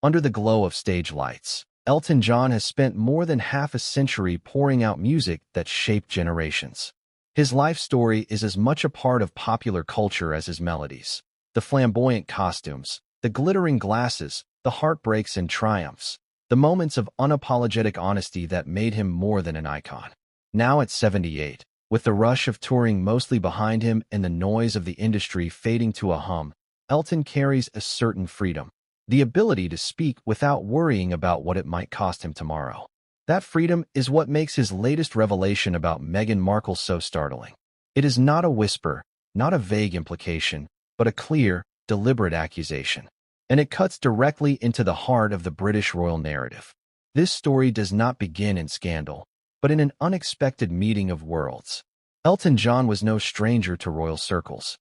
Under the glow of stage lights, Elton John has spent more than half a century pouring out music that shaped generations. His life story is as much a part of popular culture as his melodies. The flamboyant costumes, the glittering glasses, the heartbreaks and triumphs, the moments of unapologetic honesty that made him more than an icon. Now at 78, with the rush of touring mostly behind him and the noise of the industry fading to a hum, Elton carries a certain freedom, the ability to speak without worrying about what it might cost him tomorrow. That freedom is what makes his latest revelation about Meghan Markle so startling. It is not a whisper, not a vague implication, but a clear, deliberate accusation. And it cuts directly into the heart of the British royal narrative. This story does not begin in scandal, but in an unexpected meeting of worlds. Elton John was no stranger to royal circles.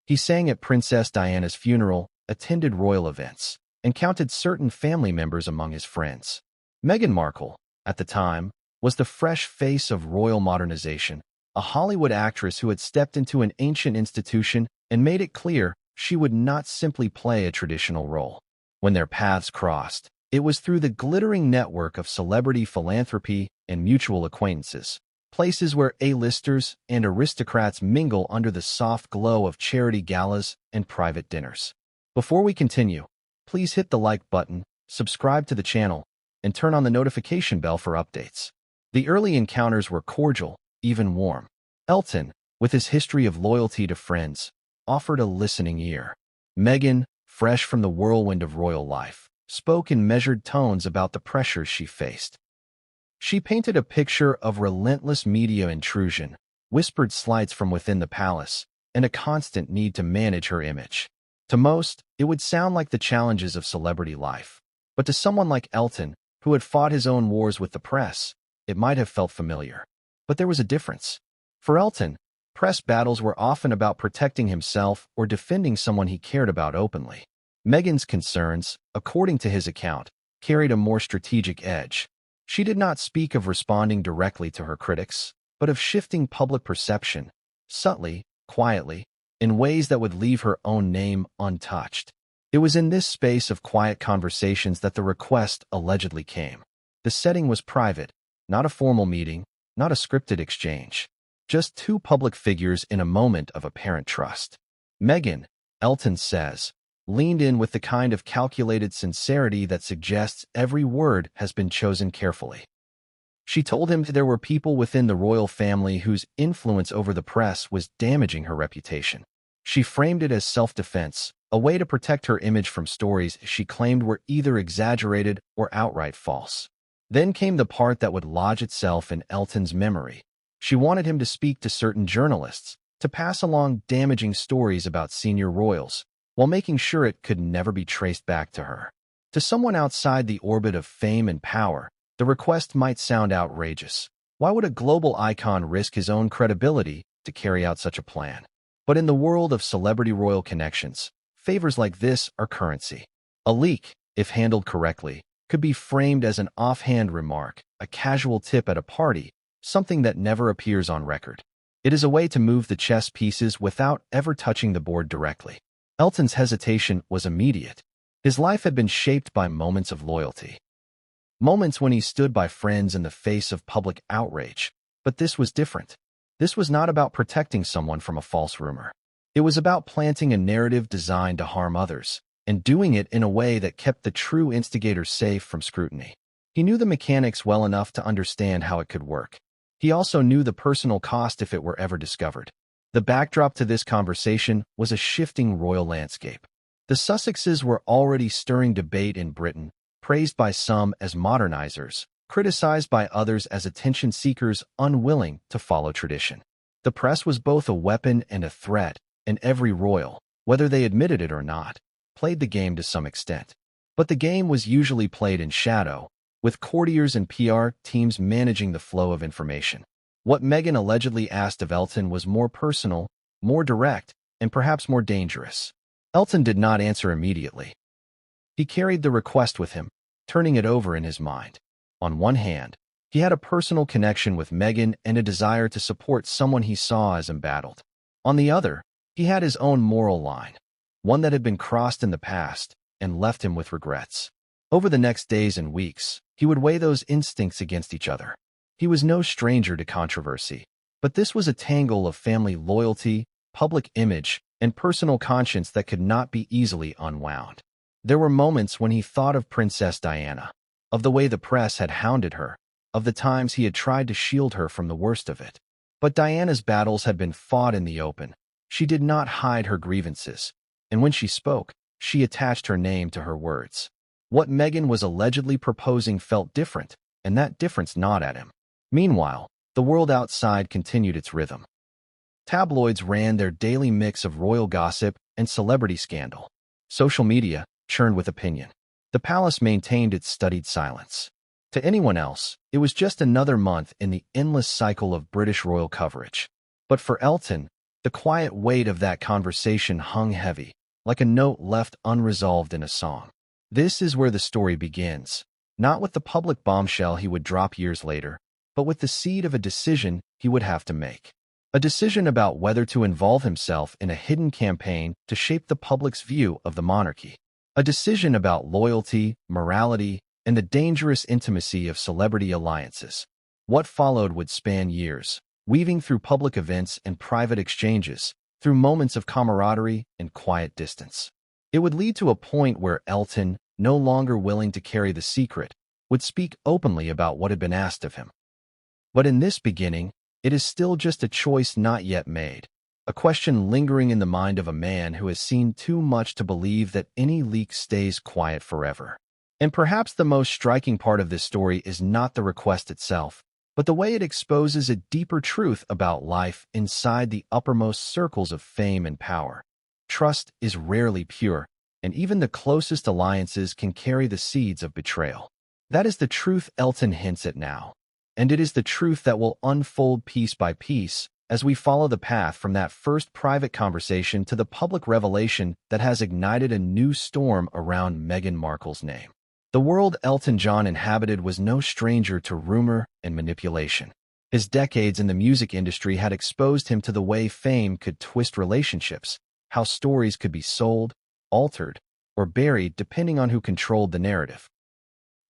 He sang at Princess Diana's funeral, attended royal events, and counted certain family members among his friends. Meghan Markle, at the time, was the fresh face of royal modernization, a Hollywood actress who had stepped into an ancient institution and made it clear she would not simply play a traditional role. When their paths crossed, it was through the glittering network of celebrity philanthropy and mutual acquaintances, places where A-listers and aristocrats mingle under the soft glow of charity galas and private dinners. Before we continue, please hit the like button, subscribe to the channel, and turn on the notification bell for updates. The early encounters were cordial, even warm. Elton, with his history of loyalty to friends, offered a listening ear. Meghan, fresh from the whirlwind of royal life, spoke in measured tones about the pressures she faced. She painted a picture of relentless media intrusion, whispered slights from within the palace, and a constant need to manage her image. To most, it would sound like the challenges of celebrity life. But to someone like Elton, who had fought his own wars with the press, it might have felt familiar. But there was a difference. For Elton, press battles were often about protecting himself or defending someone he cared about openly. Meghan's concerns, according to his account, carried a more strategic edge. She did not speak of responding directly to her critics, but of shifting public perception, subtly, quietly, in ways that would leave her own name untouched. It was in this space of quiet conversations that the request allegedly came. The setting was private, not a formal meeting, not a scripted exchange. Just two public figures in a moment of apparent trust. Meghan, Elton says, leaned in with the kind of calculated sincerity that suggests every word has been chosen carefully. She told him there were people within the royal family whose influence over the press was damaging her reputation. She framed it as self-defense, a way to protect her image from stories she claimed were either exaggerated or outright false. Then came the part that would lodge itself in Elton's memory. She wanted him to speak to certain journalists, to pass along damaging stories about senior royals, while making sure it could never be traced back to her. To someone outside the orbit of fame and power, the request might sound outrageous. Why would a global icon risk his own credibility to carry out such a plan? But in the world of celebrity royal connections, favors like this are currency. A leak, if handled correctly, could be framed as an offhand remark, a casual tip at a party, something that never appears on record. It is a way to move the chess pieces without ever touching the board directly. Elton's hesitation was immediate. His life had been shaped by moments of loyalty. Moments when he stood by friends in the face of public outrage. But this was different. This was not about protecting someone from a false rumor. It was about planting a narrative designed to harm others, and doing it in a way that kept the true instigator safe from scrutiny. He knew the mechanics well enough to understand how it could work. He also knew the personal cost if it were ever discovered. The backdrop to this conversation was a shifting royal landscape. The Sussexes were already stirring debate in Britain, praised by some as modernizers, criticized by others as attention-seekers unwilling to follow tradition. The press was both a weapon and a threat, and every royal, whether they admitted it or not, played the game to some extent. But the game was usually played in shadow, with courtiers and PR teams managing the flow of information. What Meghan allegedly asked of Elton was more personal, more direct, and perhaps more dangerous. Elton did not answer immediately. He carried the request with him, turning it over in his mind. On one hand, he had a personal connection with Meghan and a desire to support someone he saw as embattled. On the other, he had his own moral line, one that had been crossed in the past and left him with regrets. Over the next days and weeks, he would weigh those instincts against each other. He was no stranger to controversy, but this was a tangle of family loyalty, public image, and personal conscience that could not be easily unwound. There were moments when he thought of Princess Diana, of the way the press had hounded her, of the times he had tried to shield her from the worst of it. But Diana's battles had been fought in the open. She did not hide her grievances, and when she spoke, she attached her name to her words. What Meghan was allegedly proposing felt different, and that difference gnawed at him. Meanwhile, the world outside continued its rhythm. Tabloids ran their daily mix of royal gossip and celebrity scandal. Social media churned with opinion. The palace maintained its studied silence. To anyone else, it was just another month in the endless cycle of British royal coverage. But for Elton, the quiet weight of that conversation hung heavy, like a note left unresolved in a song. This is where the story begins, not with the public bombshell he would drop years later, but with the seed of a decision he would have to make. A decision about whether to involve himself in a hidden campaign to shape the public's view of the monarchy. A decision about loyalty, morality, and the dangerous intimacy of celebrity alliances. What followed would span years, weaving through public events and private exchanges, through moments of camaraderie and quiet distance. It would lead to a point where Elton, no longer willing to carry the secret, would speak openly about what had been asked of him. But in this beginning, it is still just a choice not yet made, a question lingering in the mind of a man who has seen too much to believe that any leak stays quiet forever. And perhaps the most striking part of this story is not the request itself, but the way it exposes a deeper truth about life inside the uppermost circles of fame and power. Trust is rarely pure, and even the closest alliances can carry the seeds of betrayal. That is the truth Elton hints at now, and it is the truth that will unfold piece by piece as we follow the path from that first private conversation to the public revelation that has ignited a new storm around Meghan Markle's name. The world Elton John inhabited was no stranger to rumor and manipulation. His decades in the music industry had exposed him to the way fame could twist relationships, how stories could be sold, altered, or buried depending on who controlled the narrative.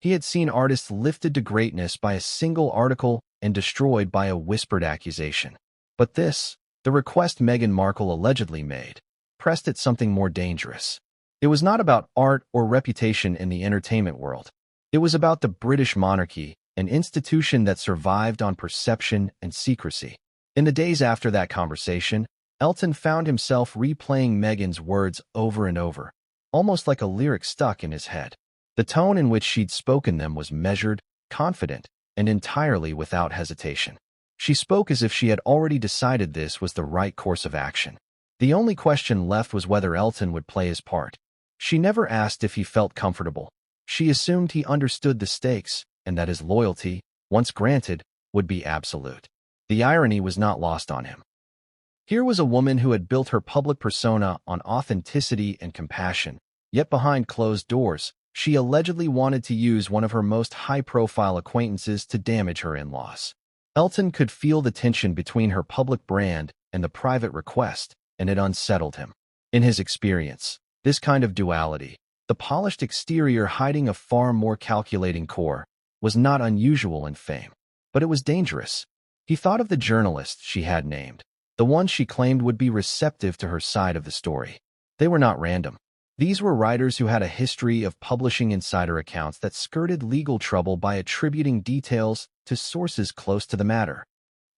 He had seen artists lifted to greatness by a single article and destroyed by a whispered accusation. But this, the request Meghan Markle allegedly made, pressed at something more dangerous. It was not about art or reputation in the entertainment world. It was about the British monarchy, an institution that survived on perception and secrecy. In the days after that conversation, Elton found himself replaying Meghan's words over and over, almost like a lyric stuck in his head. The tone in which she'd spoken them was measured, confident, and entirely without hesitation. She spoke as if she had already decided this was the right course of action. The only question left was whether Elton would play his part. She never asked if he felt comfortable. She assumed he understood the stakes and that his loyalty, once granted, would be absolute. The irony was not lost on him. Here was a woman who had built her public persona on authenticity and compassion, yet behind closed doors, she allegedly wanted to use one of her most high-profile acquaintances to damage her in-laws. Elton could feel the tension between her public brand and the private request, and it unsettled him. In his experience, this kind of duality, the polished exterior hiding a far more calculating core, was not unusual in fame. But it was dangerous. He thought of the journalists she had named, the ones she claimed would be receptive to her side of the story. They were not random. These were writers who had a history of publishing insider accounts that skirted legal trouble by attributing details to sources close to the matter.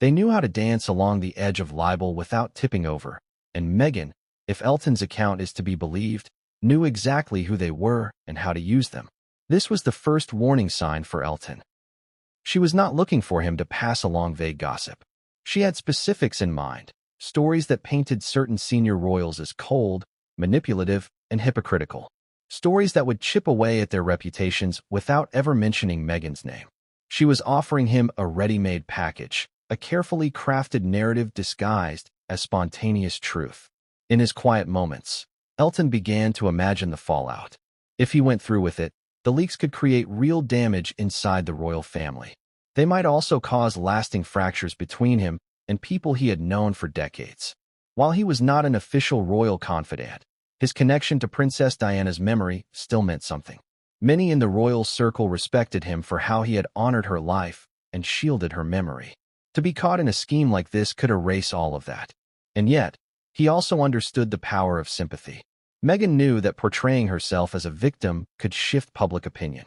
They knew how to dance along the edge of libel without tipping over, and Meghan, if Elton's account is to be believed, knew exactly who they were and how to use them. This was the first warning sign for Elton. She was not looking for him to pass along vague gossip. She had specifics in mind, stories that painted certain senior royals as cold, manipulative, and hypocritical. Stories that would chip away at their reputations without ever mentioning Meghan's name. She was offering him a ready-made package, a carefully crafted narrative disguised as spontaneous truth. In his quiet moments, Elton began to imagine the fallout. If he went through with it, the leaks could create real damage inside the royal family. They might also cause lasting fractures between him and people he had known for decades. While he was not an official royal confidant, his connection to Princess Diana's memory still meant something. Many in the royal circle respected him for how he had honored her life and shielded her memory. To be caught in a scheme like this could erase all of that. And yet, he also understood the power of sympathy. Meghan knew that portraying herself as a victim could shift public opinion.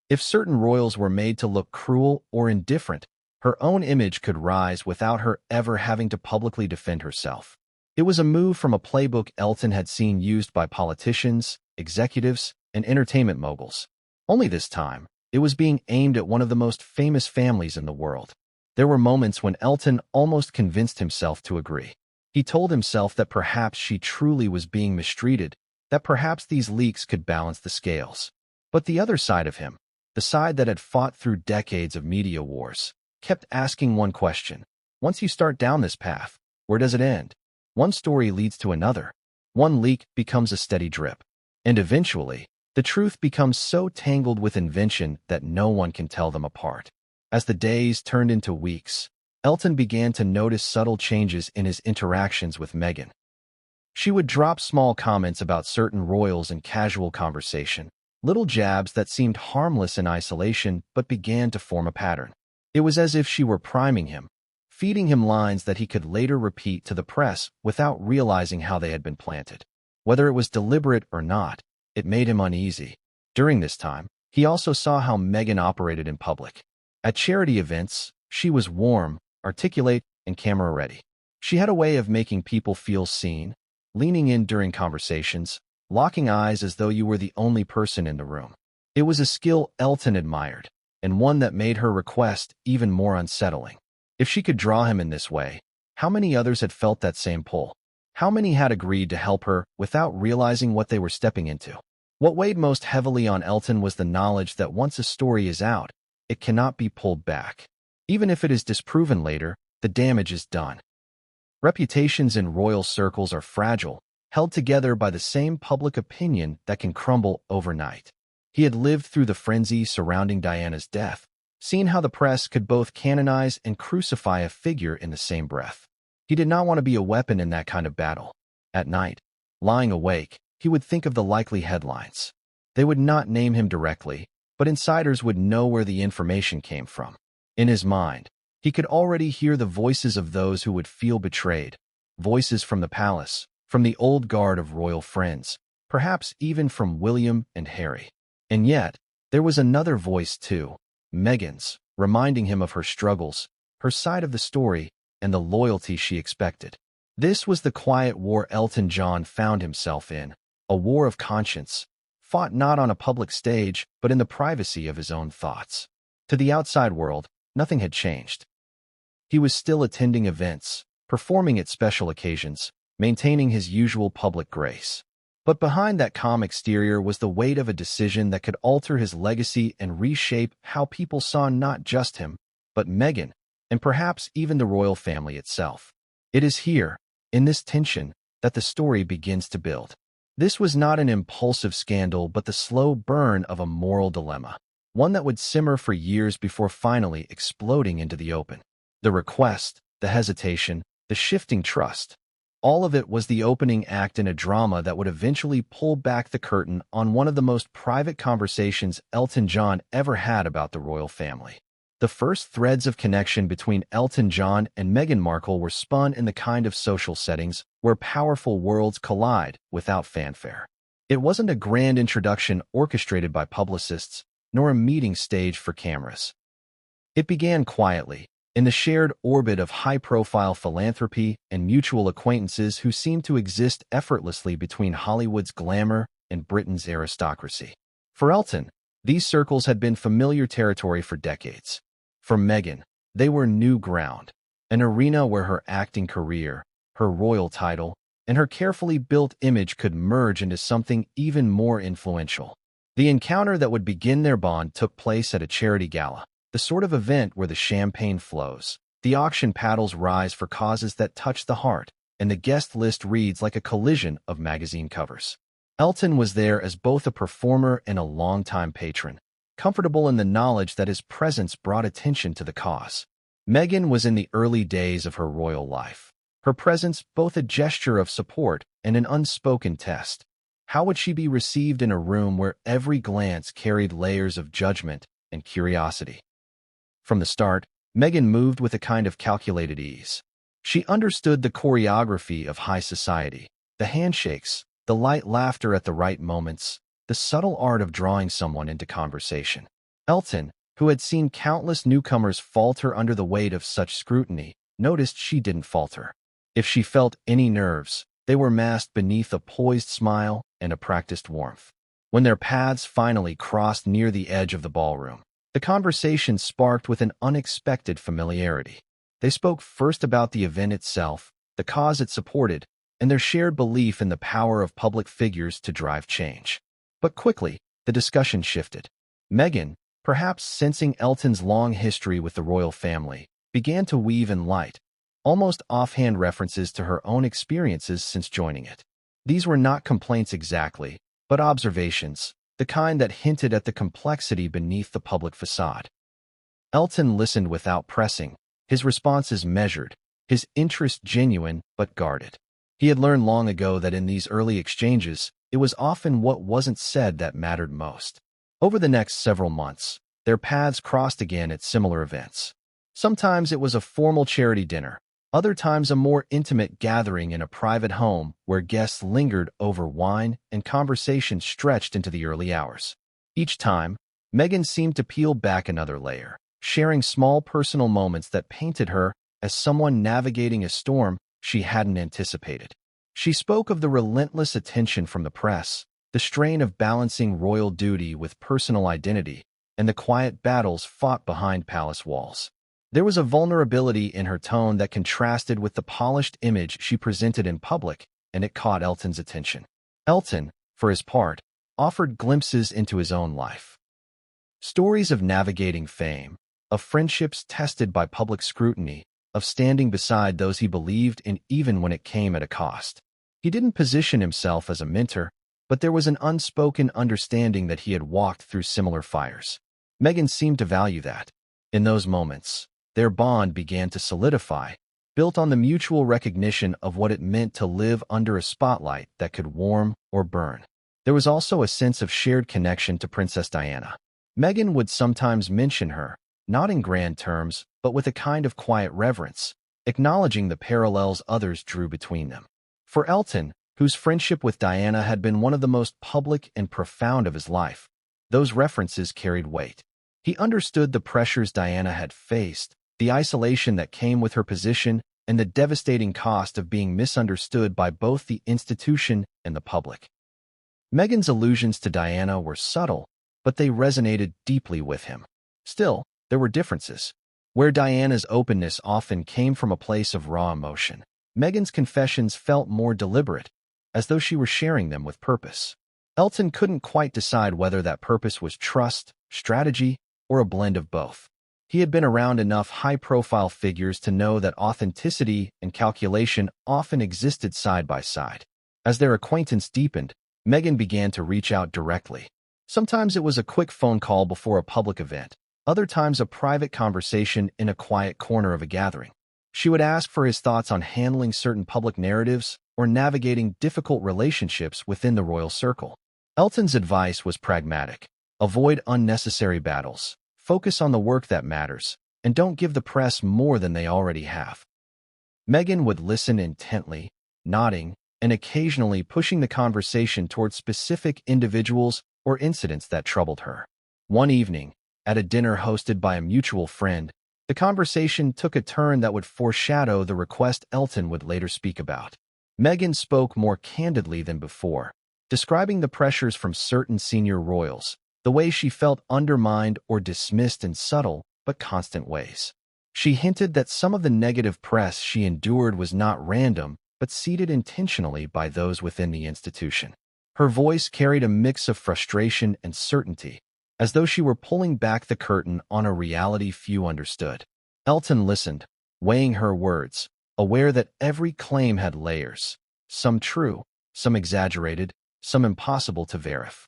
If certain royals were made to look cruel or indifferent, her own image could rise without her ever having to publicly defend herself. It was a move from a playbook Elton had seen used by politicians, executives, and entertainment moguls. Only this time, it was being aimed at one of the most famous families in the world. There were moments when Elton almost convinced himself to agree. He told himself that perhaps she truly was being mistreated, that perhaps these leaks could balance the scales. But the other side of him, the side that had fought through decades of media wars, kept asking one question. Once you start down this path, where does it end? One story leads to another. One leak becomes a steady drip. And eventually, the truth becomes so tangled with invention that no one can tell them apart. As the days turned into weeks, Elton began to notice subtle changes in his interactions with Meghan. She would drop small comments about certain royals in casual conversation, little jabs that seemed harmless in isolation but began to form a pattern. It was as if she were priming him, feeding him lines that he could later repeat to the press without realizing how they had been planted. Whether it was deliberate or not, it made him uneasy. During this time, he also saw how Meghan operated in public. At charity events, she was warm, articulate, and camera-ready. She had a way of making people feel seen, leaning in during conversations, locking eyes as though you were the only person in the room. It was a skill Elton admired, and one that made her request even more unsettling. If she could draw him in this way, how many others had felt that same pull? How many had agreed to help her without realizing what they were stepping into? What weighed most heavily on Elton was the knowledge that once a story is out, it cannot be pulled back. Even if it is disproven later, the damage is done. Reputations in royal circles are fragile, held together by the same public opinion that can crumble overnight. He had lived through the frenzy surrounding Diana's death, seen how the press could both canonize and crucify a figure in the same breath. He did not want to be a weapon in that kind of battle. At night, lying awake, he would think of the likely headlines. They would not name him directly, but insiders would know where the information came from. In his mind, he could already hear the voices of those who would feel betrayed, voices from the palace, from the old guard of royal friends, perhaps even from William and Harry. And yet, there was another voice too, Meghan's, reminding him of her struggles, her side of the story, and the loyalty she expected. This was the quiet war Elton John found himself in, a war of conscience, fought not on a public stage, but in the privacy of his own thoughts. To the outside world, nothing had changed. He was still attending events, performing at special occasions, maintaining his usual public grace. But behind that calm exterior was the weight of a decision that could alter his legacy and reshape how people saw not just him, but Meghan, and perhaps even the royal family itself. It is here, in this tension, that the story begins to build. This was not an impulsive scandal, but the slow burn of a moral dilemma, one that would simmer for years before finally exploding into the open. The request, the hesitation, the shifting trust, all of it was the opening act in a drama that would eventually pull back the curtain on one of the most private conversations Elton John ever had about the royal family. The first threads of connection between Elton John and Meghan Markle were spun in the kind of social settings where powerful worlds collide without fanfare. It wasn't a grand introduction orchestrated by publicists, nor a meeting staged for cameras. It began quietly, in the shared orbit of high-profile philanthropy and mutual acquaintances who seemed to exist effortlessly between Hollywood's glamour and Britain's aristocracy. For Elton, these circles had been familiar territory for decades. For Meghan, they were new ground, an arena where her acting career, her royal title, and her carefully built image could merge into something even more influential. The encounter that would begin their bond took place at a charity gala, the sort of event where the champagne flows, the auction paddles rise for causes that touch the heart, and the guest list reads like a collision of magazine covers. Elton was there as both a performer and a longtime patron, comfortable in the knowledge that his presence brought attention to the cause. Meghan was in the early days of her royal life, her presence both a gesture of support and an unspoken test. How would she be received in a room where every glance carried layers of judgment and curiosity? From the start, Meghan moved with a kind of calculated ease. She understood the choreography of high society, the handshakes, the light laughter at the right moments, the subtle art of drawing someone into conversation. Elton, who had seen countless newcomers falter under the weight of such scrutiny, noticed she didn't falter. If she felt any nerves, they were masked beneath a poised smile and a practiced warmth. When their paths finally crossed near the edge of the ballroom, the conversation sparked with an unexpected familiarity. They spoke first about the event itself, the cause it supported, and their shared belief in the power of public figures to drive change. But quickly, the discussion shifted. Meghan, perhaps sensing Elton's long history with the royal family, began to weave in light, almost offhand references to her own experiences since joining it. These were not complaints exactly, but observations, the kind that hinted at the complexity beneath the public facade. Elton listened without pressing, his responses measured, his interest genuine but guarded. He had learned long ago that in these early exchanges, it was often what wasn't said that mattered most. Over the next several months, their paths crossed again at similar events. Sometimes it was a formal charity dinner, other times a more intimate gathering in a private home where guests lingered over wine and conversation stretched into the early hours. Each time, Meghan seemed to peel back another layer, sharing small personal moments that painted her as someone navigating a storm she hadn't anticipated. She spoke of the relentless attention from the press, the strain of balancing royal duty with personal identity, and the quiet battles fought behind palace walls. There was a vulnerability in her tone that contrasted with the polished image she presented in public, and it caught Elton's attention. Elton, for his part, offered glimpses into his own life. Stories of navigating fame, of friendships tested by public scrutiny, of standing beside those he believed in even when it came at a cost. He didn't position himself as a mentor, but there was an unspoken understanding that he had walked through similar fires. Meghan seemed to value that. In those moments, their bond began to solidify, built on the mutual recognition of what it meant to live under a spotlight that could warm or burn. There was also a sense of shared connection to Princess Diana. Meghan would sometimes mention her, not in grand terms, but with a kind of quiet reverence, acknowledging the parallels others drew between them. For Elton, whose friendship with Diana had been one of the most public and profound of his life, those references carried weight. He understood the pressures Diana had faced, the isolation that came with her position, and the devastating cost of being misunderstood by both the institution and the public. Meghan's allusions to Diana were subtle, but they resonated deeply with him. Still, there were differences. Where Diana's openness often came from a place of raw emotion, Meghan's confessions felt more deliberate, as though she were sharing them with purpose. Elton couldn't quite decide whether that purpose was trust, strategy, or a blend of both. He had been around enough high-profile figures to know that authenticity and calculation often existed side by side. As their acquaintance deepened, Meghan began to reach out directly. Sometimes it was a quick phone call before a public event, other times a private conversation in a quiet corner of a gathering. She would ask for his thoughts on handling certain public narratives or navigating difficult relationships within the royal circle. Elton's advice was pragmatic. Avoid unnecessary battles. Focus on the work that matters, and don't give the press more than they already have. Meghan would listen intently, nodding, and occasionally pushing the conversation toward specific individuals or incidents that troubled her. One evening, at a dinner hosted by a mutual friend, the conversation took a turn that would foreshadow the request Elton would later speak about. Meghan spoke more candidly than before, describing the pressures from certain senior royals, the way she felt undermined or dismissed in subtle but constant ways. She hinted that some of the negative press she endured was not random, but seeded intentionally by those within the institution. Her voice carried a mix of frustration and certainty, as though she were pulling back the curtain on a reality few understood. Elton listened, weighing her words, aware that every claim had layers, some true, some exaggerated, some impossible to verify.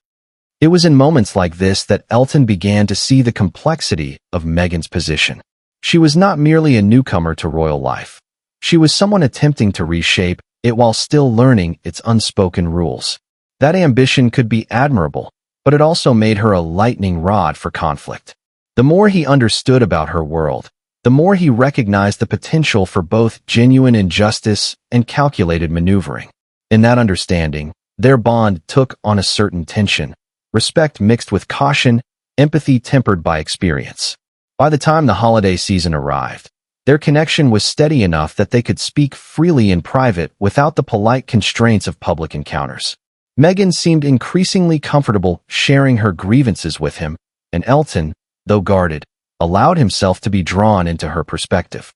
It was in moments like this that Elton began to see the complexity of Meghan's position. She was not merely a newcomer to royal life. She was someone attempting to reshape it while still learning its unspoken rules. That ambition could be admirable, but it also made her a lightning rod for conflict. The more he understood about her world, the more he recognized the potential for both genuine injustice and calculated maneuvering. In that understanding, their bond took on a certain tension, respect mixed with caution, empathy tempered by experience. By the time the holiday season arrived, their connection was steady enough that they could speak freely in private without the polite constraints of public encounters. Meghan seemed increasingly comfortable sharing her grievances with him, and Elton, though guarded, allowed himself to be drawn into her perspective.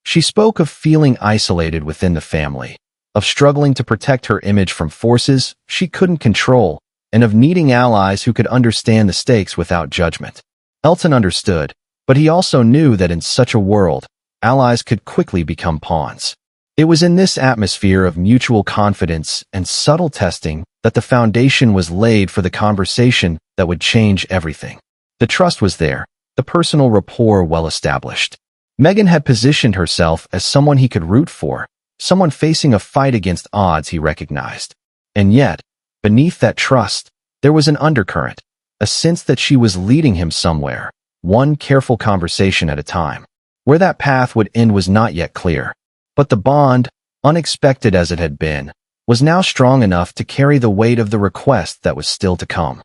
She spoke of feeling isolated within the family, of struggling to protect her image from forces she couldn't control, and of needing allies who could understand the stakes without judgment. Elton understood, but he also knew that in such a world, allies could quickly become pawns. It was in this atmosphere of mutual confidence and subtle testing that the foundation was laid for the conversation that would change everything. The trust was there, the personal rapport well established. Meghan had positioned herself as someone he could root for, someone facing a fight against odds he recognized. And yet, beneath that trust, there was an undercurrent, a sense that she was leading him somewhere, one careful conversation at a time. Where that path would end was not yet clear. But the bond, unexpected as it had been, was now strong enough to carry the weight of the request that was still to come.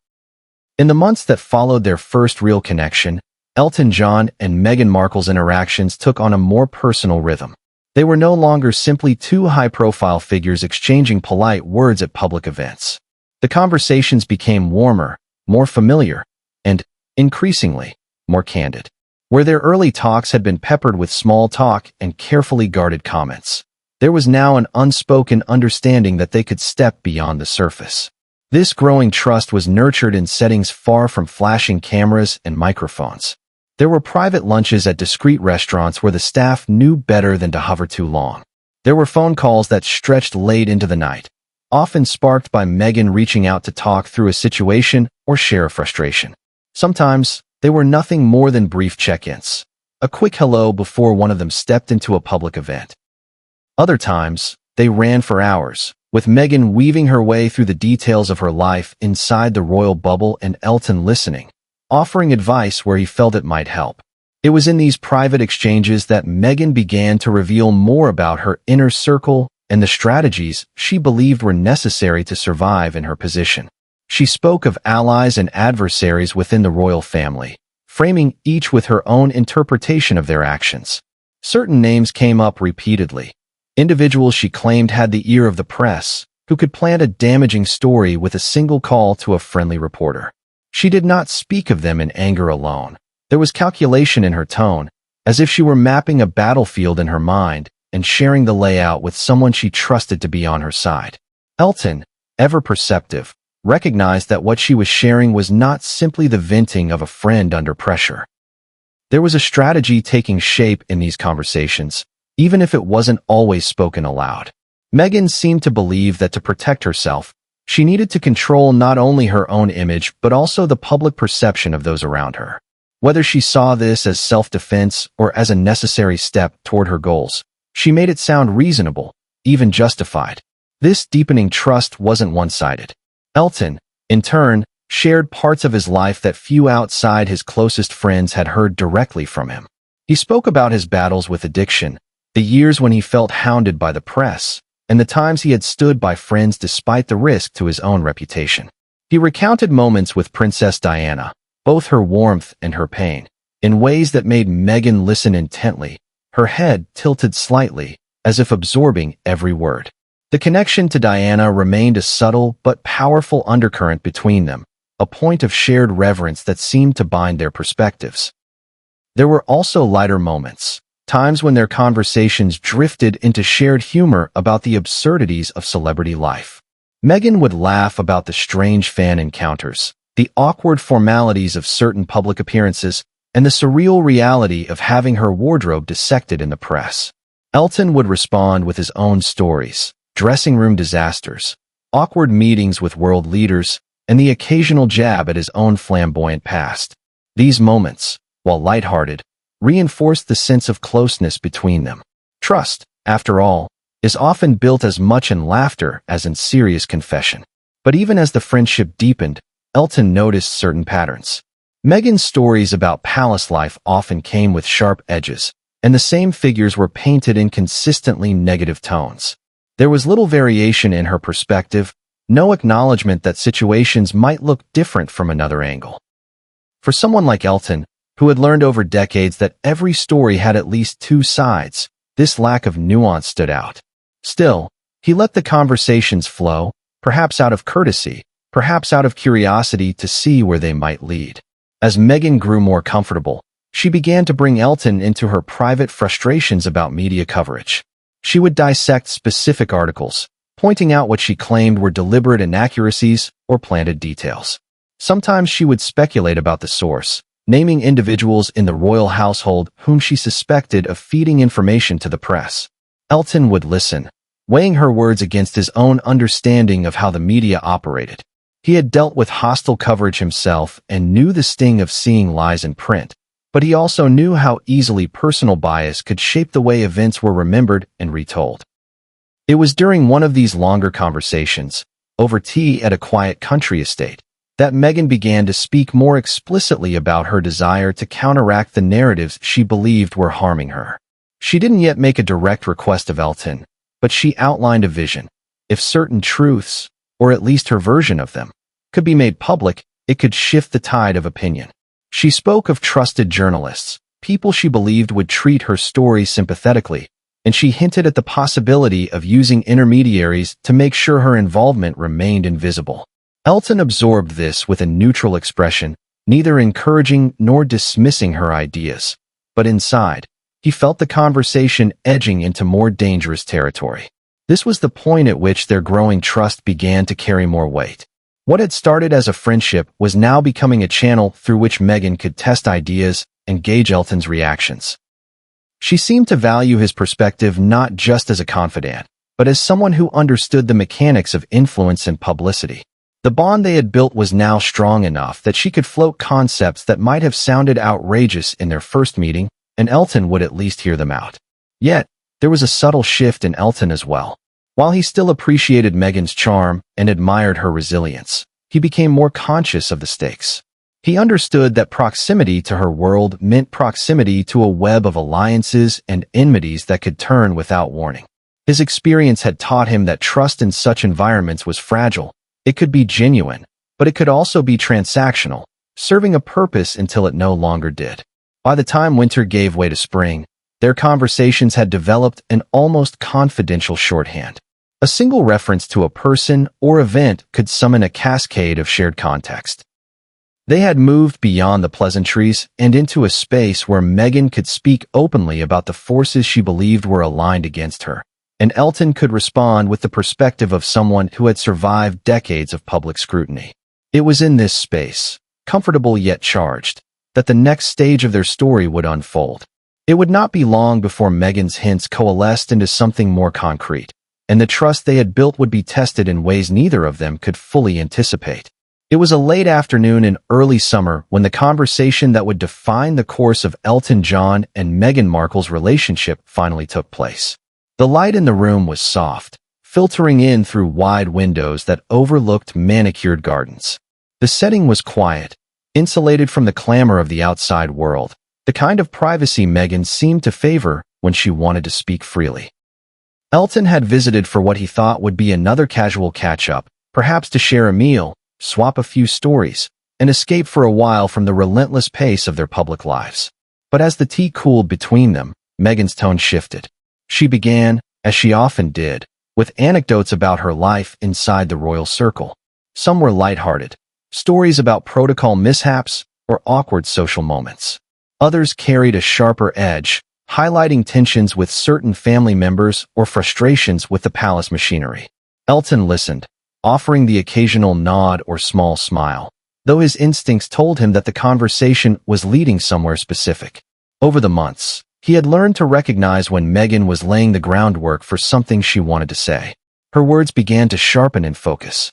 In the months that followed their first real connection, Elton John and Meghan Markle's interactions took on a more personal rhythm. They were no longer simply two high-profile figures exchanging polite words at public events. The conversations became warmer, more familiar, and, increasingly, more candid. Where their early talks had been peppered with small talk and carefully guarded comments, there was now an unspoken understanding that they could step beyond the surface. This growing trust was nurtured in settings far from flashing cameras and microphones. There were private lunches at discreet restaurants where the staff knew better than to hover too long. There were phone calls that stretched late into the night, often sparked by Meghan reaching out to talk through a situation or share a frustration. Sometimes, they were nothing more than brief check-ins, a quick hello before one of them stepped into a public event. Other times, they ran for hours, with Meghan weaving her way through the details of her life inside the royal bubble and Elton listening, offering advice where he felt it might help. It was in these private exchanges that Meghan began to reveal more about her inner circle and the strategies she believed were necessary to survive in her position. She spoke of allies and adversaries within the royal family, framing each with her own interpretation of their actions. Certain names came up repeatedly. Individuals she claimed had the ear of the press, who could plant a damaging story with a single call to a friendly reporter. She did not speak of them in anger alone. There was calculation in her tone, as if she were mapping a battlefield in her mind and sharing the layout with someone she trusted to be on her side. Elton, ever perceptive, recognized that what she was sharing was not simply the venting of a friend under pressure. There was a strategy taking shape in these conversations, even if it wasn't always spoken aloud. Meghan seemed to believe that to protect herself, she needed to control not only her own image but also the public perception of those around her. Whether she saw this as self-defense or as a necessary step toward her goals, she made it sound reasonable, even justified. This deepening trust wasn't one-sided. Elton, in turn, shared parts of his life that few outside his closest friends had heard directly from him. He spoke about his battles with addiction, the years when he felt hounded by the press, and the times he had stood by friends despite the risk to his own reputation. He recounted moments with Princess Diana, both her warmth and her pain, in ways that made Meghan listen intently, her head tilted slightly, as if absorbing every word. The connection to Diana remained a subtle but powerful undercurrent between them, a point of shared reverence that seemed to bind their perspectives. There were also lighter moments, times when their conversations drifted into shared humor about the absurdities of celebrity life. Meghan would laugh about the strange fan encounters, the awkward formalities of certain public appearances, and the surreal reality of having her wardrobe dissected in the press. Elton would respond with his own stories, dressing room disasters, awkward meetings with world leaders, and the occasional jab at his own flamboyant past. These moments, while lighthearted, reinforced the sense of closeness between them. Trust, after all, is often built as much in laughter as in serious confession. But even as the friendship deepened, Elton noticed certain patterns. Meghan's stories about palace life often came with sharp edges, and the same figures were painted in consistently negative tones. There was little variation in her perspective, no acknowledgement that situations might look different from another angle. For someone like Elton, who had learned over decades that every story had at least two sides, this lack of nuance stood out. Still, he let the conversations flow, perhaps out of courtesy, perhaps out of curiosity to see where they might lead. As Meghan grew more comfortable, she began to bring Elton into her private frustrations about media coverage. She would dissect specific articles, pointing out what she claimed were deliberate inaccuracies or planted details. Sometimes she would speculate about the source, naming individuals in the royal household whom she suspected of feeding information to the press. Elton would listen, weighing her words against his own understanding of how the media operated. He had dealt with hostile coverage himself and knew the sting of seeing lies in print, but he also knew how easily personal bias could shape the way events were remembered and retold. It was during one of these longer conversations, over tea at a quiet country estate, that Meghan began to speak more explicitly about her desire to counteract the narratives she believed were harming her. She didn't yet make a direct request of Elton, but she outlined a vision. If certain truths, or at least her version of them, could be made public, it could shift the tide of opinion. She spoke of trusted journalists, people she believed would treat her story sympathetically, and she hinted at the possibility of using intermediaries to make sure her involvement remained invisible. Elton absorbed this with a neutral expression, neither encouraging nor dismissing her ideas. But inside, he felt the conversation edging into more dangerous territory. This was the point at which their growing trust began to carry more weight. What had started as a friendship was now becoming a channel through which Meghan could test ideas and gauge Elton's reactions. She seemed to value his perspective not just as a confidant, but as someone who understood the mechanics of influence and publicity. The bond they had built was now strong enough that she could float concepts that might have sounded outrageous in their first meeting, and Elton would at least hear them out. Yet, there was a subtle shift in Elton as well. While he still appreciated Meghan's charm and admired her resilience, he became more conscious of the stakes. He understood that proximity to her world meant proximity to a web of alliances and enmities that could turn without warning. His experience had taught him that trust in such environments was fragile. It could be genuine, but it could also be transactional, serving a purpose until it no longer did. By the time winter gave way to spring, their conversations had developed an almost confidential shorthand. A single reference to a person or event could summon a cascade of shared context. They had moved beyond the pleasantries and into a space where Meghan could speak openly about the forces she believed were aligned against her, and Elton could respond with the perspective of someone who had survived decades of public scrutiny. It was in this space, comfortable yet charged, that the next stage of their story would unfold. It would not be long before Meghan's hints coalesced into something more concrete, and the trust they had built would be tested in ways neither of them could fully anticipate. It was a late afternoon in early summer when the conversation that would define the course of Elton John and Meghan Markle's relationship finally took place. The light in the room was soft, filtering in through wide windows that overlooked manicured gardens. The setting was quiet, insulated from the clamor of the outside world, the kind of privacy Meghan seemed to favor when she wanted to speak freely. Elton had visited for what he thought would be another casual catch-up, perhaps to share a meal, swap a few stories, and escape for a while from the relentless pace of their public lives. But as the tea cooled between them, Meghan's tone shifted. She began, as she often did, with anecdotes about her life inside the royal circle. Some were lighthearted, stories about protocol mishaps or awkward social moments. Others carried a sharper edge, highlighting tensions with certain family members or frustrations with the palace machinery. Elton listened, offering the occasional nod or small smile, though his instincts told him that the conversation was leading somewhere specific. Over the months, he had learned to recognize when Meghan was laying the groundwork for something she wanted to say. Her words began to sharpen and focus.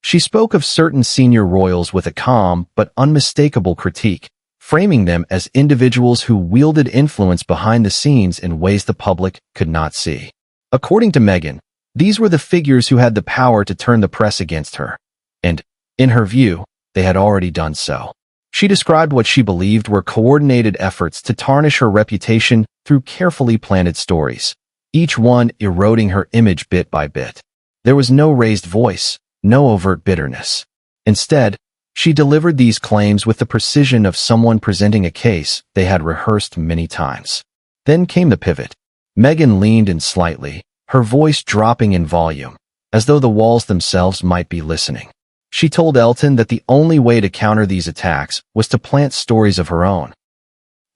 She spoke of certain senior royals with a calm but unmistakable critique, framing them as individuals who wielded influence behind the scenes in ways the public could not see. According to Meghan, These were the figures who had the power to turn the press against her. And, in her view, they had already done so. She described what she believed were coordinated efforts to tarnish her reputation through carefully planted stories, each one eroding her image bit by bit. There was no raised voice, no overt bitterness. Instead, she delivered these claims with the precision of someone presenting a case they had rehearsed many times. Then came the pivot. Meghan leaned in slightly, her voice dropping in volume, as though the walls themselves might be listening. She told Elton that the only way to counter these attacks was to plant stories of her own.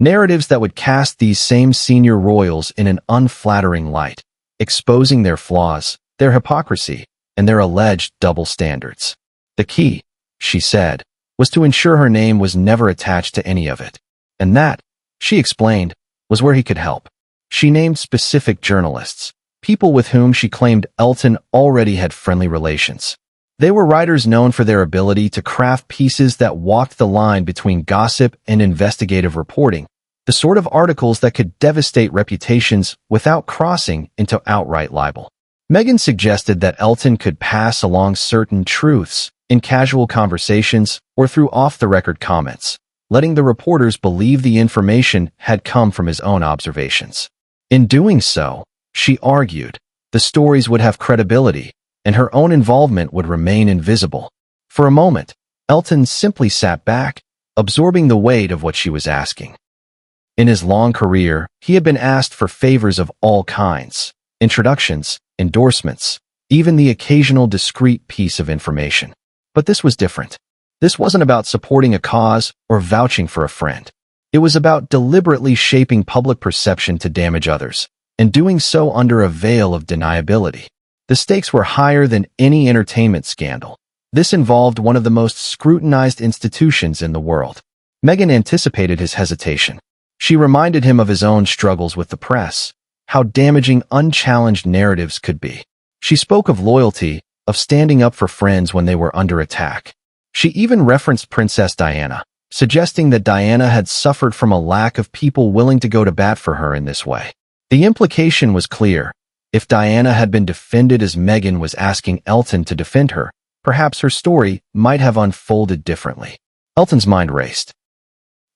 Narratives that would cast these same senior royals in an unflattering light, exposing their flaws, their hypocrisy, and their alleged double standards. The key, she said, was to ensure her name was never attached to any of it. And that, she explained, was where he could help. She named specific journalists, people with whom she claimed Elton already had friendly relations. They were writers known for their ability to craft pieces that walked the line between gossip and investigative reporting, the sort of articles that could devastate reputations without crossing into outright libel. Meghan suggested that Elton could pass along certain truths in casual conversations or through off-the-record comments, letting the reporters believe the information had come from his own observations. In doing so, she argued, the stories would have credibility, and her own involvement would remain invisible. For a moment, Elton simply sat back, absorbing the weight of what she was asking. In his long career, he had been asked for favors of all kinds, introductions, endorsements, even the occasional discreet piece of information. But this was different. This wasn't about supporting a cause or vouching for a friend. It was about deliberately shaping public perception to damage others, and doing so under a veil of deniability. The stakes were higher than any entertainment scandal. This involved one of the most scrutinized institutions in the world. Meghan anticipated his hesitation. She reminded him of his own struggles with the press, how damaging unchallenged narratives could be. She spoke of loyalty, of standing up for friends when they were under attack. She even referenced Princess Diana, suggesting that Diana had suffered from a lack of people willing to go to bat for her in this way. The implication was clear. If Diana had been defended as Meghan was asking Elton to defend her, perhaps her story might have unfolded differently. Elton's mind raced.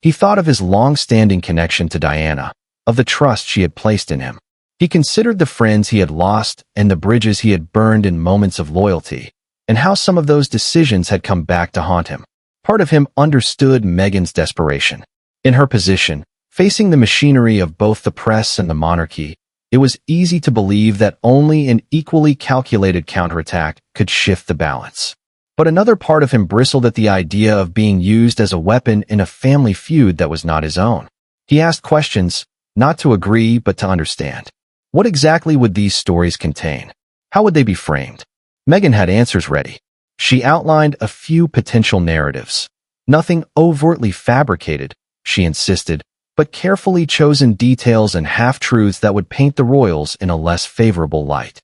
He thought of his long-standing connection to Diana, of the trust she had placed in him. He considered the friends he had lost and the bridges he had burned in moments of loyalty, and how some of those decisions had come back to haunt him. Part of him understood Meghan's desperation. In her position, facing the machinery of both the press and the monarchy, it was easy to believe that only an equally calculated counterattack could shift the balance. But another part of him bristled at the idea of being used as a weapon in a family feud that was not his own. He asked questions, not to agree but to understand. What exactly would these stories contain? How would they be framed? Meghan had answers ready. She outlined a few potential narratives. Nothing overtly fabricated, she insisted, but carefully chosen details and half-truths that would paint the royals in a less favorable light.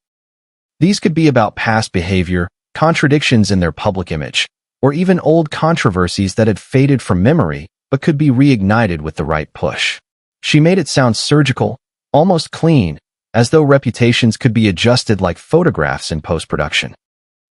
These could be about past behavior, contradictions in their public image, or even old controversies that had faded from memory but could be reignited with the right push. She made it sound surgical, almost clean, as though reputations could be adjusted like photographs in post-production.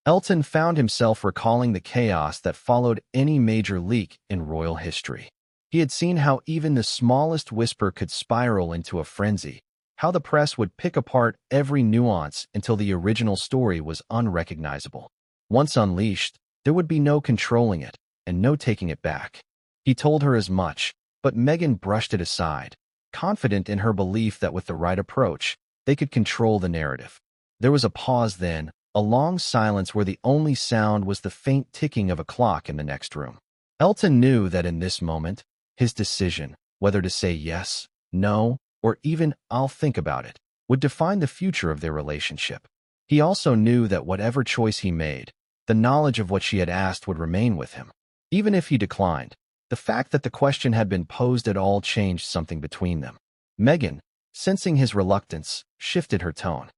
Elton found himself recalling the chaos that followed any major leak in royal history. He had seen how even the smallest whisper could spiral into a frenzy, how the press would pick apart every nuance until the original story was unrecognizable. Once unleashed, there would be no controlling it, and no taking it back. He told her as much, but Meghan brushed it aside, confident in her belief that with the right approach, they could control the narrative. There was a pause then, a long silence where the only sound was the faint ticking of a clock in the next room. Elton knew that in this moment, his decision, whether to say yes, no, or even "I'll think about it," would define the future of their relationship. He also knew that whatever choice he made, the knowledge of what she had asked would remain with him. Even if he declined, the fact that the question had been posed at all changed something between them. Meghan, sensing his reluctance, shifted her tone.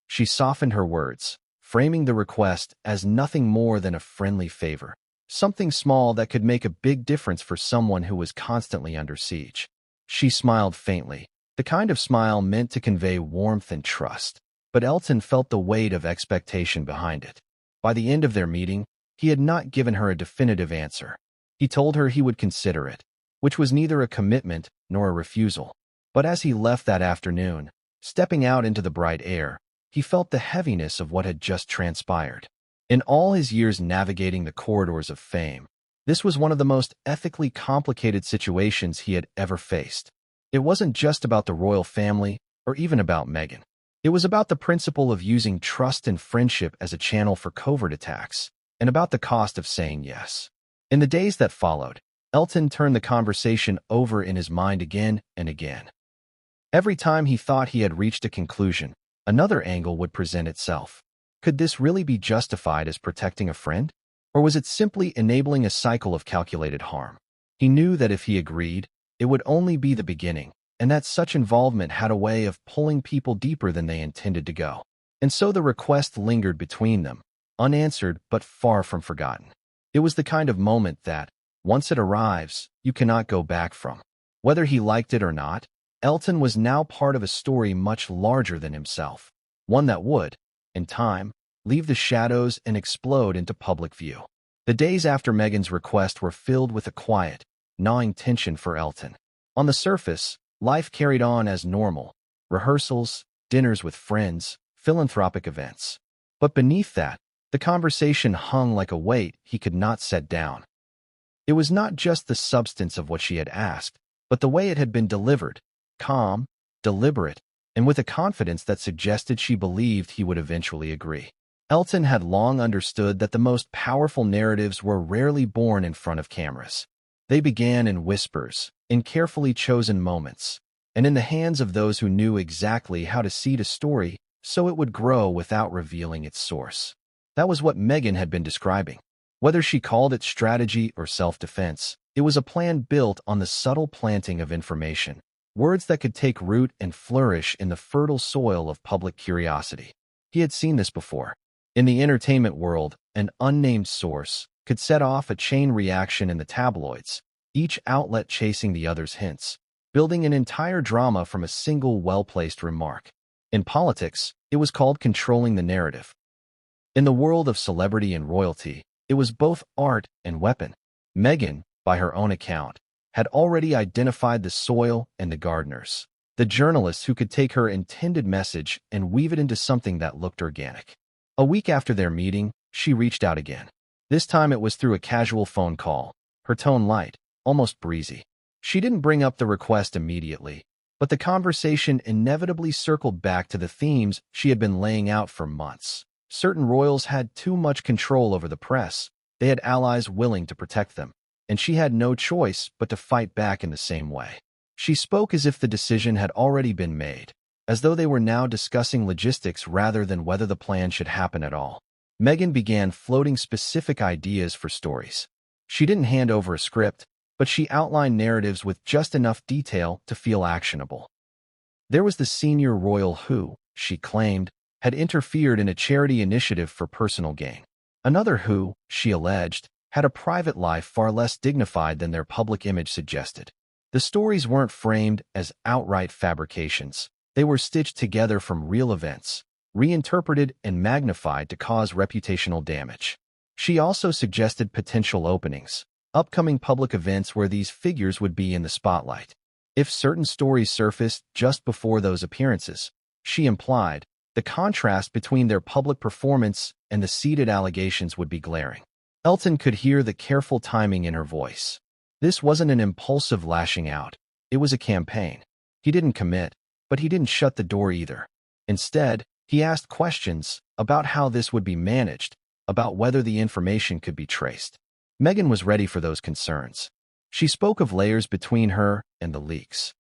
She softened her words, framing the request as nothing more than a friendly favor. Something small that could make a big difference for someone who was constantly under siege. She smiled faintly, the kind of smile meant to convey warmth and trust. but Elton felt the weight of expectation behind it. By the end of their meeting, he had not given her a definitive answer. He told her he would consider it, which was neither a commitment nor a refusal. But as he left that afternoon, stepping out into the bright air, he felt the heaviness of what had just transpired. In all his years navigating the corridors of fame, this was one of the most ethically complicated situations he had ever faced. It wasn't just about the royal family or even about Meghan. It was about the principle of using trust and friendship as a channel for covert attacks, and about the cost of saying yes. In the days that followed, Elton turned the conversation over in his mind again and again. Every time he thought he had reached a conclusion, another angle would present itself. Could this really be justified as protecting a friend? Or was it simply enabling a cycle of calculated harm? He knew that if he agreed, it would only be the beginning, and that such involvement had a way of pulling people deeper than they intended to go. And so the request lingered between them, unanswered but far from forgotten. It was the kind of moment that, once it arrives, you cannot go back from. Whether he liked it or not, Elton was now part of a story much larger than himself, one that would, in time, leave the shadows and explode into public view. The days after Meghan's request were filled with a quiet, gnawing tension for Elton. On the surface, life carried on as normal: rehearsals, dinners with friends, philanthropic events. But beneath that, the conversation hung like a weight he could not set down. It was not just the substance of what she had asked, but the way it had been delivered: calm, deliberate, and with a confidence that suggested she believed he would eventually agree. Elton had long understood that the most powerful narratives were rarely born in front of cameras. They began in whispers, in carefully chosen moments, and in the hands of those who knew exactly how to seed a story so it would grow without revealing its source. That was what Meghan had been describing. Whether she called it strategy or self-defense, it was a plan built on the subtle planting of information, words that could take root and flourish in the fertile soil of public curiosity. He had seen this before. In the entertainment world, an unnamed source could set off a chain reaction in the tabloids, each outlet chasing the other's hints, building an entire drama from a single well-placed remark. In politics, it was called controlling the narrative. In the world of celebrity and royalty, it was both art and weapon. Meghan, by her own account, had already identified the soil and the gardeners, the journalists who could take her intended message and weave it into something that looked organic. A week after their meeting, she reached out again. This time it was through a casual phone call, her tone light, almost breezy. She didn't bring up the request immediately, but the conversation inevitably circled back to the themes she had been laying out for months. Certain royals had too much control over the press. They had allies willing to protect them, and she had no choice but to fight back in the same way. She spoke as if the decision had already been made, as though they were now discussing logistics rather than whether the plan should happen at all. Meghan began floating specific ideas for stories. She didn't hand over a script, but she outlined narratives with just enough detail to feel actionable. There was the senior royal who, she claimed, had interfered in a charity initiative for personal gain. Another who, she alleged, had a private life far less dignified than their public image suggested. The stories weren't framed as outright fabrications. They were stitched together from real events, reinterpreted and magnified to cause reputational damage. She also suggested potential openings, upcoming public events where these figures would be in the spotlight. If certain stories surfaced just before those appearances, she implied, the contrast between their public performance and the seeded allegations would be glaring. Elton could hear the careful timing in her voice. This wasn't an impulsive lashing out. It was a campaign. He didn't commit, but he didn't shut the door either. Instead, he asked questions about how this would be managed, about whether the information could be traced. Meghan was ready for those concerns. She spoke of layers between her and the leaks.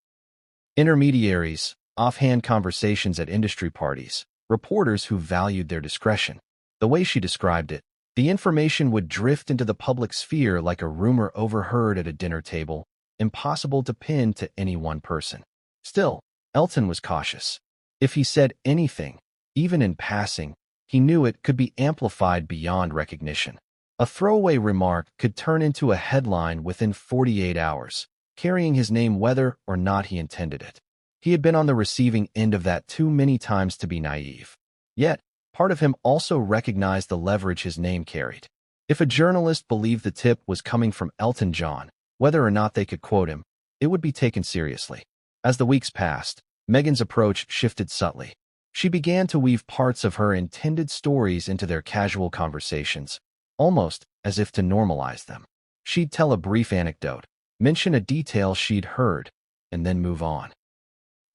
Intermediaries, offhand conversations at industry parties, reporters who valued their discretion. The way she described it, the information would drift into the public sphere like a rumor overheard at a dinner table, impossible to pin to any one person. Still, Elton was cautious. If he said anything, even in passing, he knew it could be amplified beyond recognition. A throwaway remark could turn into a headline within 48 hours, carrying his name whether or not he intended it. He had been on the receiving end of that too many times to be naive. Yet, part of him also recognized the leverage his name carried. If a journalist believed the tip was coming from Elton John, whether or not they could quote him, it would be taken seriously. As the weeks passed, Meghan's approach shifted subtly. She began to weave parts of her intended stories into their casual conversations, almost as if to normalize them. She'd tell a brief anecdote, mention a detail she'd heard, and then move on.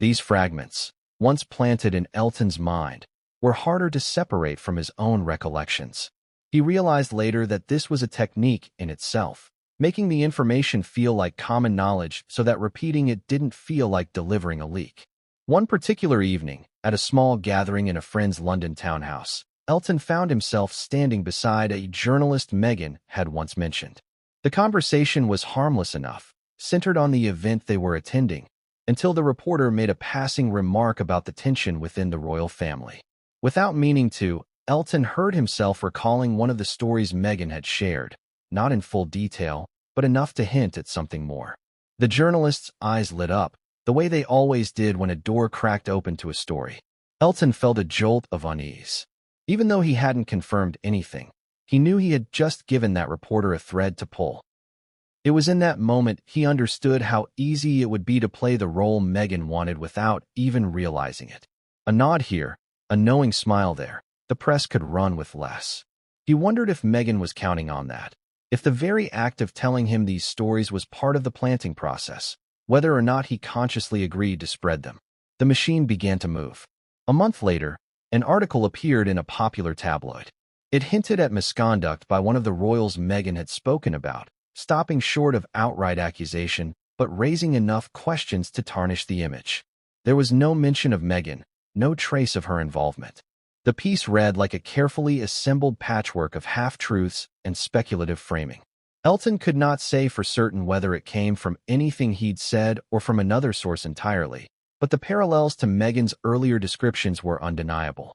These fragments, once planted in Elton's mind, were harder to separate from his own recollections. He realized later that this was a technique in itself, making the information feel like common knowledge so that repeating it didn't feel like delivering a leak. One particular evening, at a small gathering in a friend's London townhouse, Elton found himself standing beside a journalist Meghan had once mentioned. The conversation was harmless enough, centered on the event they were attending, until the reporter made a passing remark about the tension within the royal family. Without meaning to, Elton heard himself recalling one of the stories Meghan had shared, not in full detail, but enough to hint at something more. The journalist's eyes lit up, the way they always did when a door cracked open to a story. Elton felt a jolt of unease. Even though he hadn't confirmed anything, he knew he had just given that reporter a thread to pull. It was in that moment he understood how easy it would be to play the role Meghan wanted without even realizing it. A nod here, a knowing smile there, the press could run with less. He wondered if Meghan was counting on that, if the very act of telling him these stories was part of the planting process, whether or not he consciously agreed to spread them. The machine began to move. A month later, an article appeared in a popular tabloid. It hinted at misconduct by one of the royals Meghan had spoken about, stopping short of outright accusation, but raising enough questions to tarnish the image. There was no mention of Meghan, no trace of her involvement. The piece read like a carefully assembled patchwork of half-truths and speculative framing. Elton could not say for certain whether it came from anything he'd said or from another source entirely, but the parallels to Meghan's earlier descriptions were undeniable.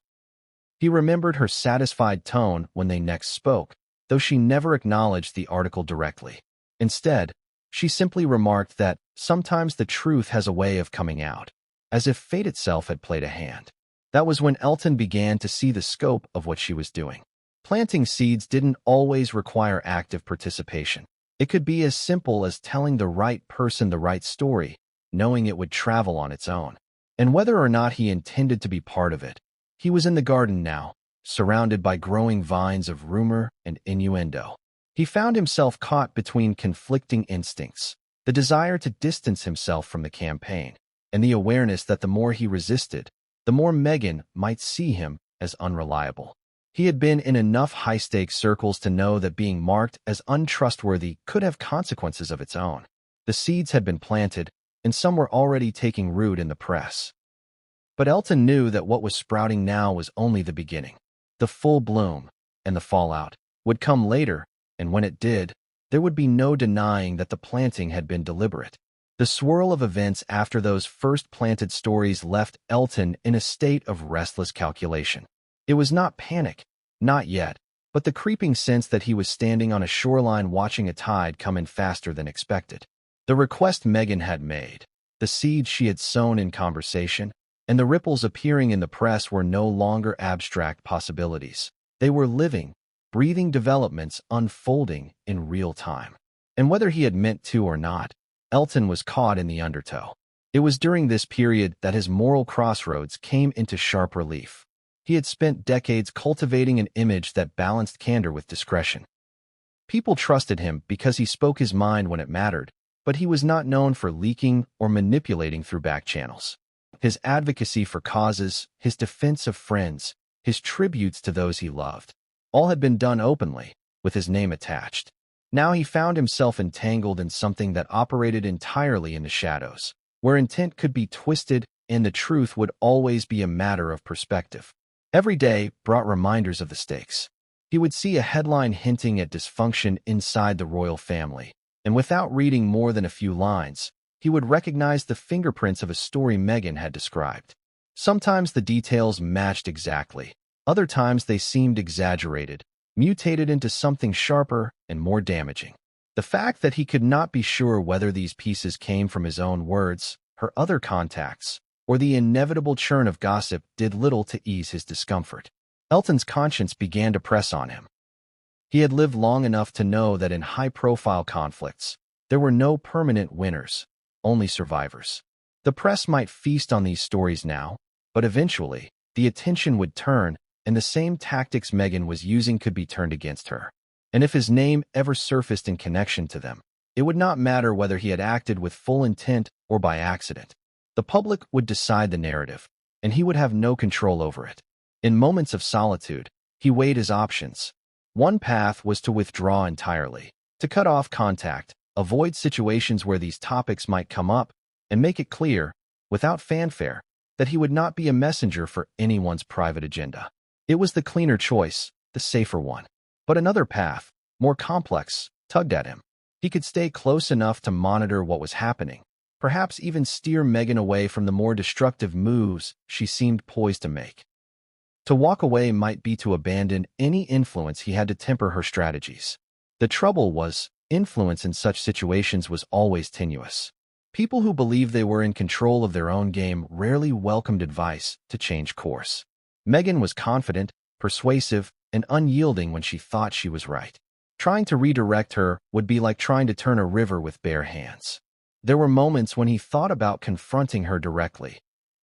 He remembered her satisfied tone when they next spoke, though she never acknowledged the article directly. Instead, she simply remarked that sometimes the truth has a way of coming out, as if fate itself had played a hand. That was when Elton began to see the scope of what she was doing. Planting seeds didn't always require active participation. It could be as simple as telling the right person the right story, knowing it would travel on its own. And whether or not he intended to be part of it, he was in the garden now, surrounded by growing vines of rumor and innuendo. He found himself caught between conflicting instincts, the desire to distance himself from the campaign, and the awareness that the more he resisted, the more Meghan might see him as unreliable. He had been in enough high-stakes circles to know that being marked as untrustworthy could have consequences of its own. The seeds had been planted, and some were already taking root in the press. But Elton knew that what was sprouting now was only the beginning. The full bloom, and the fallout, would come later, and when it did, there would be no denying that the planting had been deliberate. The swirl of events after those first planted stories left Elton in a state of restless calculation. It was not panic, not yet, but the creeping sense that he was standing on a shoreline watching a tide come in faster than expected. The request Meghan had made, the seeds she had sown in conversation, and the ripples appearing in the press were no longer abstract possibilities. They were living, breathing developments unfolding in real time. And whether he had meant to or not, Elton was caught in the undertow. It was during this period that his moral crossroads came into sharp relief. He had spent decades cultivating an image that balanced candor with discretion. People trusted him because he spoke his mind when it mattered, but he was not known for leaking or manipulating through back channels. His advocacy for causes, his defense of friends, his tributes to those he loved, all had been done openly, with his name attached. Now he found himself entangled in something that operated entirely in the shadows, where intent could be twisted and the truth would always be a matter of perspective. Every day brought reminders of the stakes. He would see a headline hinting at dysfunction inside the royal family, and without reading more than a few lines, he would recognize the fingerprints of a story Meghan had described. Sometimes the details matched exactly. Other times they seemed exaggerated, mutated into something sharper and more damaging. The fact that he could not be sure whether these pieces came from his own words, her other contacts, or the inevitable churn of gossip did little to ease his discomfort. Elton's conscience began to press on him. He had lived long enough to know that in high-profile conflicts, there were no permanent winners, only survivors. The press might feast on these stories now, but eventually, the attention would turn, and the same tactics Meghan was using could be turned against her. And if his name ever surfaced in connection to them, it would not matter whether he had acted with full intent or by accident. The public would decide the narrative, and he would have no control over it. In moments of solitude, he weighed his options. One path was to withdraw entirely, to cut off contact, avoid situations where these topics might come up, and make it clear, without fanfare, that he would not be a messenger for anyone's private agenda. It was the cleaner choice, the safer one. But another path, more complex, tugged at him. He could stay close enough to monitor what was happening, perhaps even steer Meghan away from the more destructive moves she seemed poised to make. To walk away might be to abandon any influence he had to temper her strategies. The trouble was, influence in such situations was always tenuous. People who believed they were in control of their own game rarely welcomed advice to change course. Meghan was confident, persuasive, and unyielding when she thought she was right. Trying to redirect her would be like trying to turn a river with bare hands. There were moments when he thought about confronting her directly,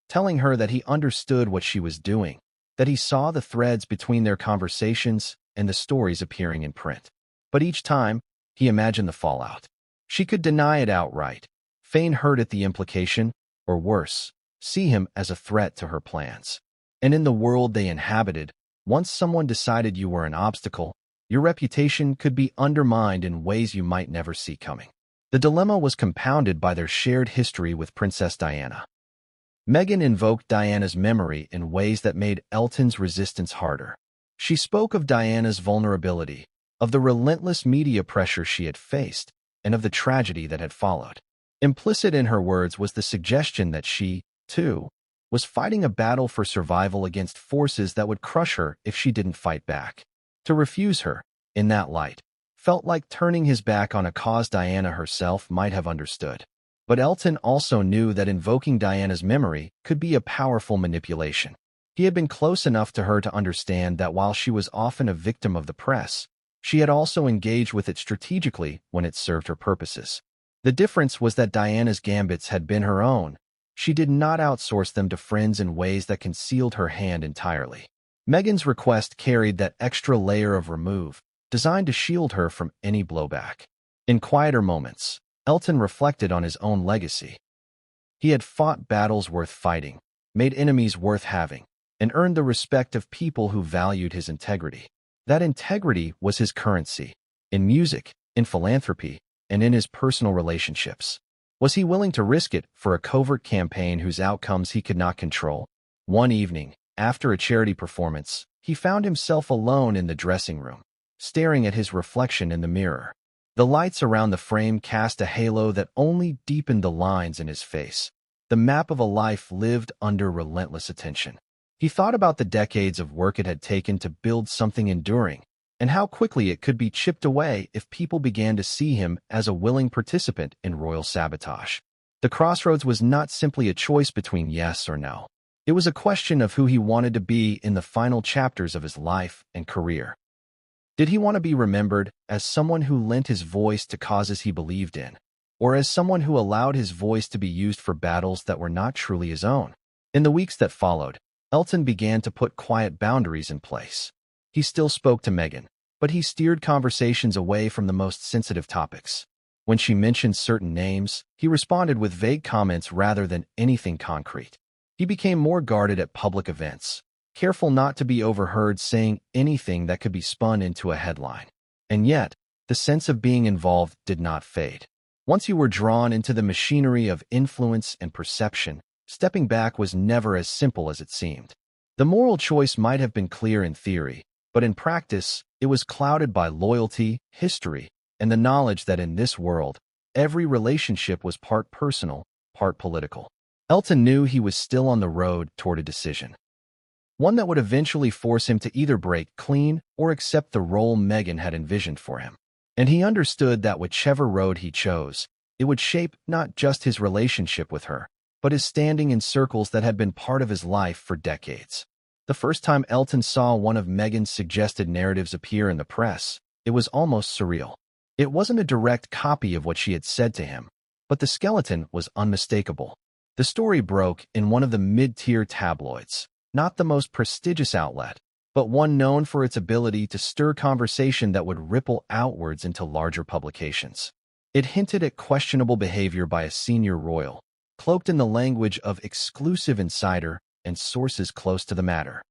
telling her that he understood what she was doing, that he saw the threads between their conversations and the stories appearing in print. But each time, he imagined the fallout. She could deny it outright, feign hurt at the implication, or worse, see him as a threat to her plans. And in the world they inhabited, once someone decided you were an obstacle, your reputation could be undermined in ways you might never see coming. The dilemma was compounded by their shared history with Princess Diana. Meghan invoked Diana's memory in ways that made Elton's resistance harder. She spoke of Diana's vulnerability, of the relentless media pressure she had faced, and of the tragedy that had followed. Implicit in her words was the suggestion that she, too, was fighting a battle for survival against forces that would crush her if she didn't fight back. To refuse her, in that light, felt like turning his back on a cause Diana herself might have understood. But Elton also knew that invoking Diana's memory could be a powerful manipulation. He had been close enough to her to understand that while she was often a victim of the press, she had also engaged with it strategically when it served her purposes. The difference was that Diana's gambits had been her own. She did not outsource them to friends in ways that concealed her hand entirely. Meghan's request carried that extra layer of remove, designed to shield her from any blowback. In quieter moments, Elton reflected on his own legacy. He had fought battles worth fighting, made enemies worth having, and earned the respect of people who valued his integrity. That integrity was his currency, in music, in philanthropy, and in his personal relationships. Was he willing to risk it for a covert campaign whose outcomes he could not control? One evening, after a charity performance, he found himself alone in the dressing room, staring at his reflection in the mirror. The lights around the frame cast a halo that only deepened the lines in his face. The map of a life lived under relentless attention. He thought about the decades of work it had taken to build something enduring, and how quickly it could be chipped away if people began to see him as a willing participant in royal sabotage. The crossroads was not simply a choice between yes or no. It was a question of who he wanted to be in the final chapters of his life and career. Did he want to be remembered as someone who lent his voice to causes he believed in, or as someone who allowed his voice to be used for battles that were not truly his own? In the weeks that followed, Elton began to put quiet boundaries in place. He still spoke to Meghan, but he steered conversations away from the most sensitive topics. When she mentioned certain names, he responded with vague comments rather than anything concrete. He became more guarded at public events, careful not to be overheard saying anything that could be spun into a headline. And yet, the sense of being involved did not fade. Once you were drawn into the machinery of influence and perception, stepping back was never as simple as it seemed. The moral choice might have been clear in theory, but in practice, it was clouded by loyalty, history, and the knowledge that in this world, every relationship was part personal, part political. Elton knew he was still on the road toward a decision, one that would eventually force him to either break clean or accept the role Meghan had envisioned for him. And he understood that whichever road he chose, it would shape not just his relationship with her, but his standing in circles that had been part of his life for decades. The first time Elton saw one of Meghan's suggested narratives appear in the press, it was almost surreal. It wasn't a direct copy of what she had said to him, but the skeleton was unmistakable. The story broke in one of the mid-tier tabloids, not the most prestigious outlet, but one known for its ability to stir conversation that would ripple outwards into larger publications. It hinted at questionable behavior by a senior royal, cloaked in the language of exclusive insider and sources close to the matter.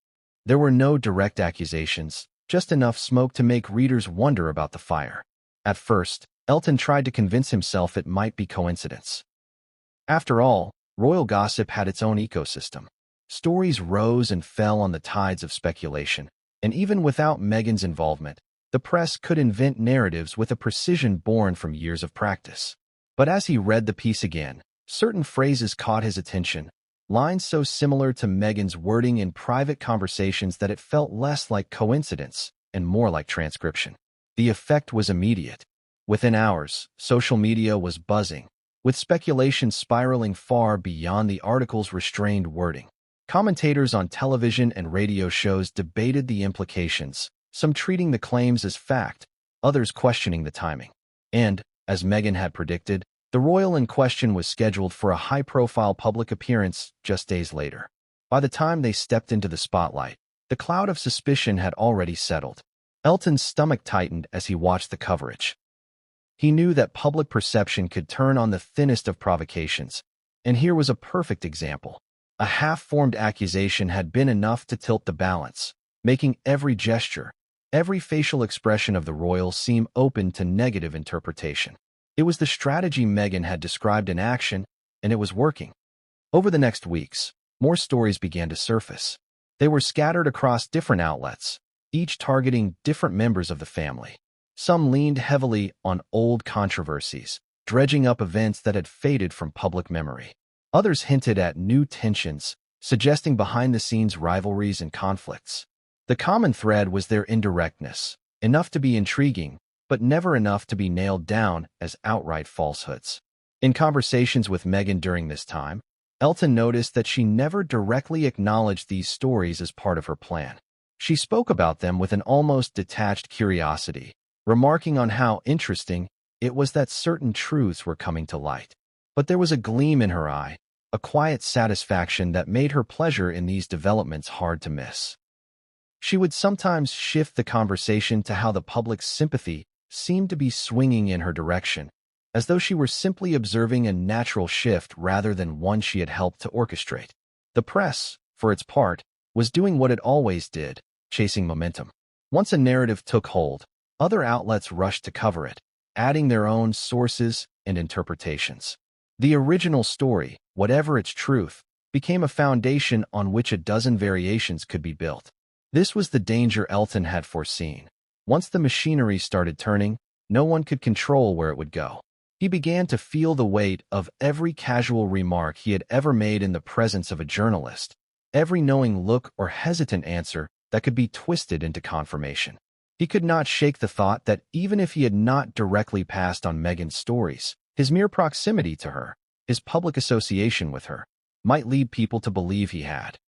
There were no direct accusations, just enough smoke to make readers wonder about the fire. At first, Elton tried to convince himself it might be coincidence. After all, royal gossip had its own ecosystem. Stories rose and fell on the tides of speculation, and even without Meghan's involvement, the press could invent narratives with a precision born from years of practice. But as he read the piece again, certain phrases caught his attention, lines so similar to Meghan's wording in private conversations that it felt less like coincidence and more like transcription. The effect was immediate. Within hours, social media was buzzing, with speculation spiraling far beyond the article's restrained wording. Commentators on television and radio shows debated the implications, some treating the claims as fact, others questioning the timing. And, as Meghan had predicted, the royal in question was scheduled for a high-profile public appearance just days later. By the time they stepped into the spotlight, the cloud of suspicion had already settled. Elton's stomach tightened as he watched the coverage. He knew that public perception could turn on the thinnest of provocations, and here was a perfect example. A half-formed accusation had been enough to tilt the balance, making every gesture, every facial expression of the royal seem open to negative interpretation. It was the strategy Meghan had described in action, and it was working. Over the next weeks, more stories began to surface. They were scattered across different outlets, each targeting different members of the family. Some leaned heavily on old controversies, dredging up events that had faded from public memory. Others hinted at new tensions, suggesting behind-the-scenes rivalries and conflicts. The common thread was their indirectness, enough to be intriguing, but never enough to be nailed down as outright falsehoods. In conversations with Meghan during this time, Elton noticed that she never directly acknowledged these stories as part of her plan. She spoke about them with an almost detached curiosity, remarking on how interesting it was that certain truths were coming to light. But there was a gleam in her eye, a quiet satisfaction that made her pleasure in these developments hard to miss. She would sometimes shift the conversation to how the public's sympathy seemed to be swinging in her direction, as though she were simply observing a natural shift rather than one she had helped to orchestrate. The press, for its part, was doing what it always did, chasing momentum. Once a narrative took hold, other outlets rushed to cover it, adding their own sources and interpretations. The original story, whatever its truth, became a foundation on which a dozen variations could be built. This was the danger Elton had foreseen. Once the machinery started turning, no one could control where it would go. He began to feel the weight of every casual remark he had ever made in the presence of a journalist, every knowing look or hesitant answer that could be twisted into confirmation. He could not shake the thought that even if he had not directly passed on Meghan's stories, his mere proximity to her, his public association with her, might lead people to believe he had.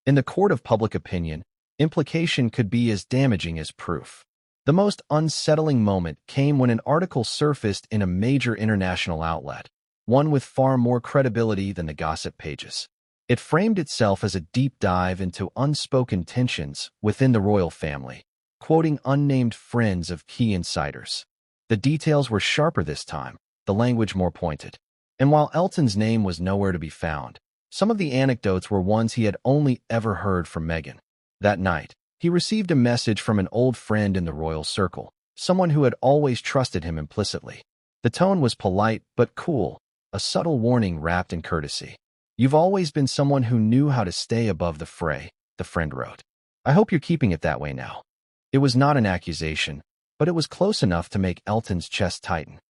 In the court of public opinion, implication could be as damaging as proof. The most unsettling moment came when an article surfaced in a major international outlet, one with far more credibility than the gossip pages. It framed itself as a deep dive into unspoken tensions within the royal family, quoting unnamed friends of key insiders. The details were sharper this time, the language more pointed. And while Elton's name was nowhere to be found, some of the anecdotes were ones he had only ever heard from Meghan. That night, he received a message from an old friend in the royal circle, someone who had always trusted him implicitly. The tone was polite but cool, a subtle warning wrapped in courtesy. "You've always been someone who knew how to stay above the fray," the friend wrote. "I hope you're keeping it that way now." It was not an accusation, but it was close enough to make Elton's chest tighten.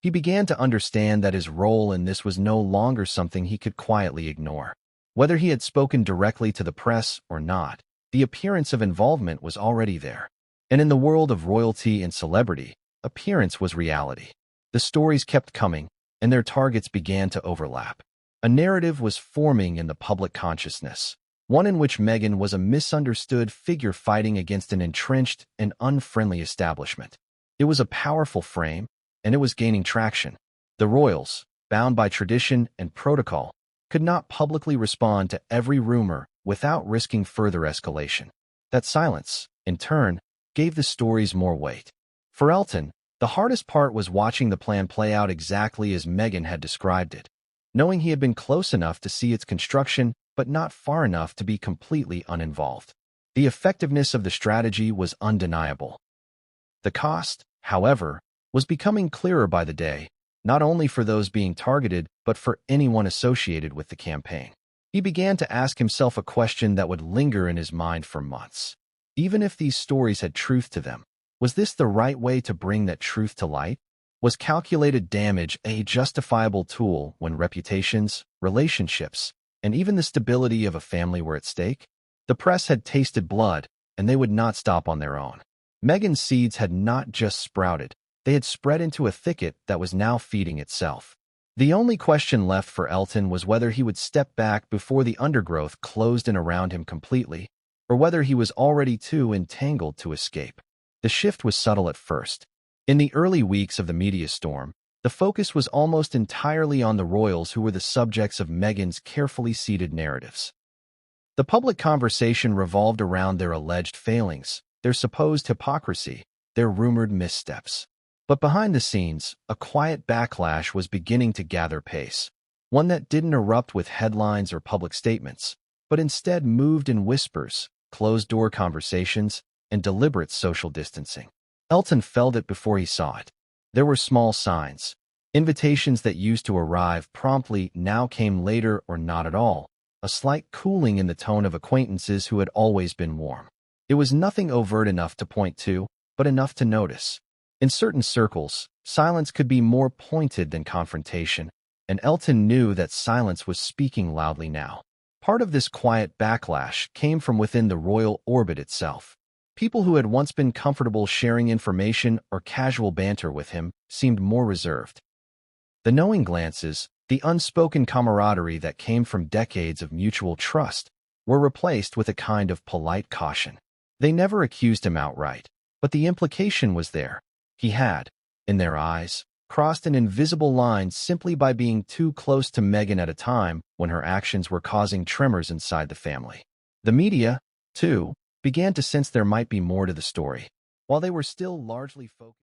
He began to understand that his role in this was no longer something he could quietly ignore. Whether he had spoken directly to the press or not, the appearance of involvement was already there. And in the world of royalty and celebrity, appearance was reality. The stories kept coming, and their targets began to overlap. A narrative was forming in the public consciousness, one in which Meghan was a misunderstood figure fighting against an entrenched and unfriendly establishment. It was a powerful frame, and it was gaining traction. The royals, bound by tradition and protocol, could not publicly respond to every rumor without risking further escalation. That silence, in turn, gave the stories more weight. For Elton, the hardest part was watching the plan play out exactly as Meghan had described it, knowing he had been close enough to see its construction but not far enough to be completely uninvolved. The effectiveness of the strategy was undeniable. The cost, however, was becoming clearer by the day, not only for those being targeted but for anyone associated with the campaign. He began to ask himself a question that would linger in his mind for months. Even if these stories had truth to them, was this the right way to bring that truth to light? Was calculated damage a justifiable tool when reputations, relationships, and even the stability of a family were at stake? The press had tasted blood, and they would not stop on their own. Meghan's seeds had not just sprouted, they had spread into a thicket that was now feeding itself. The only question left for Elton was whether he would step back before the undergrowth closed in around him completely, or whether he was already too entangled to escape. The shift was subtle at first. In the early weeks of the media storm, the focus was almost entirely on the royals who were the subjects of Meghan's carefully seeded narratives. The public conversation revolved around their alleged failings, their supposed hypocrisy, their rumored missteps. But behind the scenes, a quiet backlash was beginning to gather pace, one that didn't erupt with headlines or public statements, but instead moved in whispers, closed-door conversations, and deliberate social distancing. Elton felt it before he saw it. There were small signs. Invitations that used to arrive promptly now came later or not at all, a slight cooling in the tone of acquaintances who had always been warm. It was nothing overt enough to point to, but enough to notice. In certain circles, silence could be more pointed than confrontation, and Elton knew that silence was speaking loudly now. Part of this quiet backlash came from within the royal orbit itself. People who had once been comfortable sharing information or casual banter with him seemed more reserved. The knowing glances, the unspoken camaraderie that came from decades of mutual trust, were replaced with a kind of polite caution. They never accused him outright, but the implication was there. He had, in their eyes, crossed an invisible line simply by being too close to Meghan at a time when her actions were causing tremors inside the family. The media, too, began to sense there might be more to the story, while they were still largely focused.